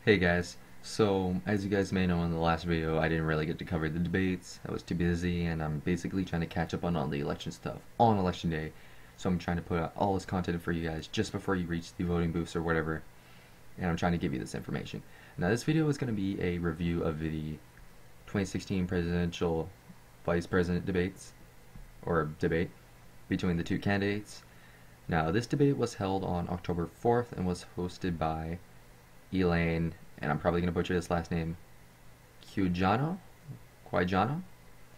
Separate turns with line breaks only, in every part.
Hey guys, so as you guys may know in the last video, I didn't really get to cover the debates. I was too busy and I'm basically trying to catch up on all the election stuff on election day. So I'm trying to put out all this content for you guys just before you reach the voting booths or whatever. And I'm trying to give you this information. Now this video is going to be a review of the 2016 presidential vice president debates, or debate, between the two candidates. Now this debate was held on October 4th and was hosted by Elaine, and I'm probably going to butcher this last name, Quijano?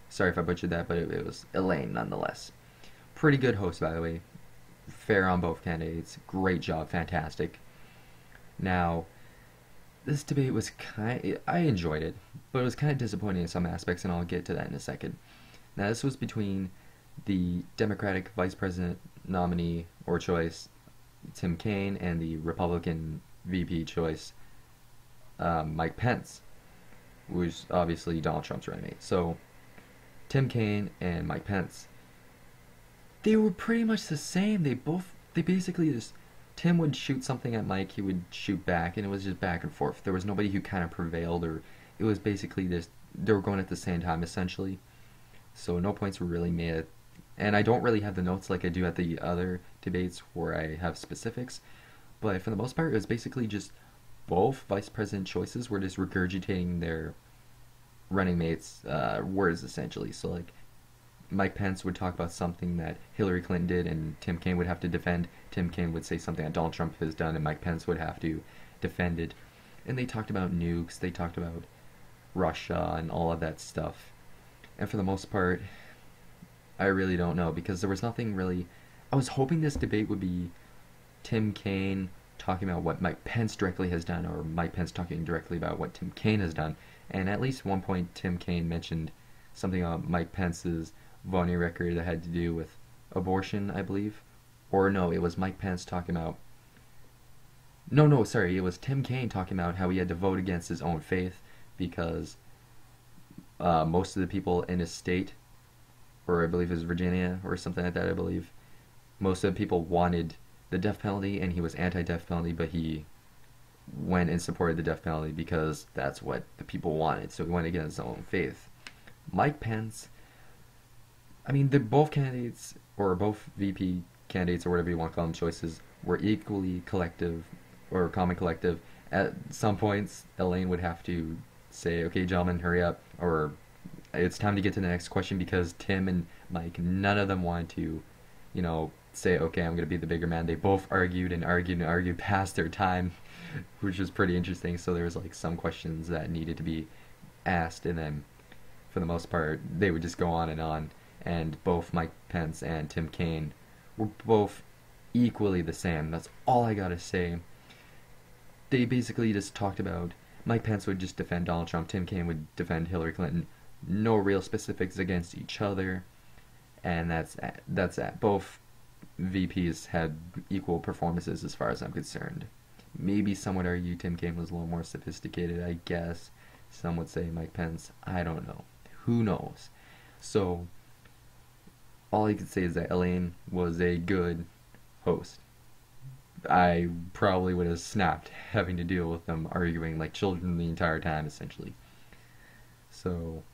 Sorry if I butchered that, but it was Elaine nonetheless. Pretty good host, by the way. Fair on both candidates. Great job. Fantastic. Now, this debate was I enjoyed it, but it was kind of disappointing in some aspects, and I'll get to that in a second. Now, this was between the Democratic Vice President nominee or choice, Tim Kaine, and the Republican VP choice, Mike Pence, who's obviously Donald Trump's running mate. So, Tim Kaine and Mike Pence, they were pretty much the same. They basically just, Tim would shoot something at Mike, he would shoot back, and it was just back and forth. There was nobody who kind of prevailed, or it was basically just, they were going at the same time, essentially. So, no points were really made. And I don't really have the notes like I do at the other debates where I have specifics. But for the most part, it was basically just both vice president choices were just regurgitating their running mates' words, essentially. So, like, Mike Pence would talk about something that Hillary Clinton did, and Tim Kaine would have to defend. Tim Kaine would say something that Donald Trump has done, and Mike Pence would have to defend it. And they talked about nukes, they talked about Russia, and all of that stuff. And for the most part, I really don't know, because there was nothing really. I was hoping this debate would be Tim Kaine talking about what Mike Pence directly has done, or Mike Pence talking directly about what Tim Kaine has done. And at least one point, Tim Kaine mentioned something about Mike Pence's voting record that had to do with abortion, I believe. Or no, it was Mike Pence talking about. No, sorry, it was Tim Kaine talking about how he had to vote against his own faith because most of the people in his state, or I believe it was Virginia or something like that, I believe, most of the people wanted the death penalty, and he was anti-death penalty, but he went and supported the death penalty because that's what the people wanted, so he went against his own faith. Mike Pence, I mean, both candidates, or both VP candidates, or whatever you want to call them, choices, were equally collective, or common collective. At some points, Elaine would have to say, okay, gentlemen, hurry up, or it's time to get to the next question, because Tim and Mike, none of them wanted to, say, okay, I'm going to be the bigger man. They both argued and argued and argued past their time, which was pretty interesting. So there was like some questions that needed to be asked, and then for the most part, they would just go on, and both Mike Pence and Tim Kaine were both equally the same. That's all I gotta say. They basically just talked about, Mike Pence would just defend Donald Trump, Tim Kaine would defend Hillary Clinton. No real specifics against each other, and that's that. Both VPs had equal performances as far as I'm concerned. Maybe some would argue Tim Kaine was a little more sophisticated, I guess. Some would say Mike Pence. I don't know. Who knows? So, all I could say is that Elaine was a good host. I probably would have snapped having to deal with them arguing like children the entire time, essentially. So,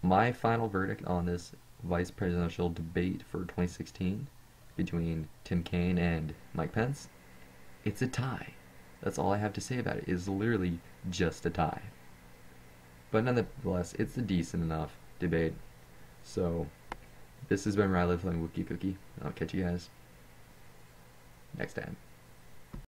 my final verdict on this vice presidential debate for 2016 between Tim Kaine and Mike Pence, it's a tie. That's all I have to say about it. It's literally just a tie. But nonetheless, it's a decent enough debate. So, this has been Riley playing Wookie Cookie. I'll catch you guys next time.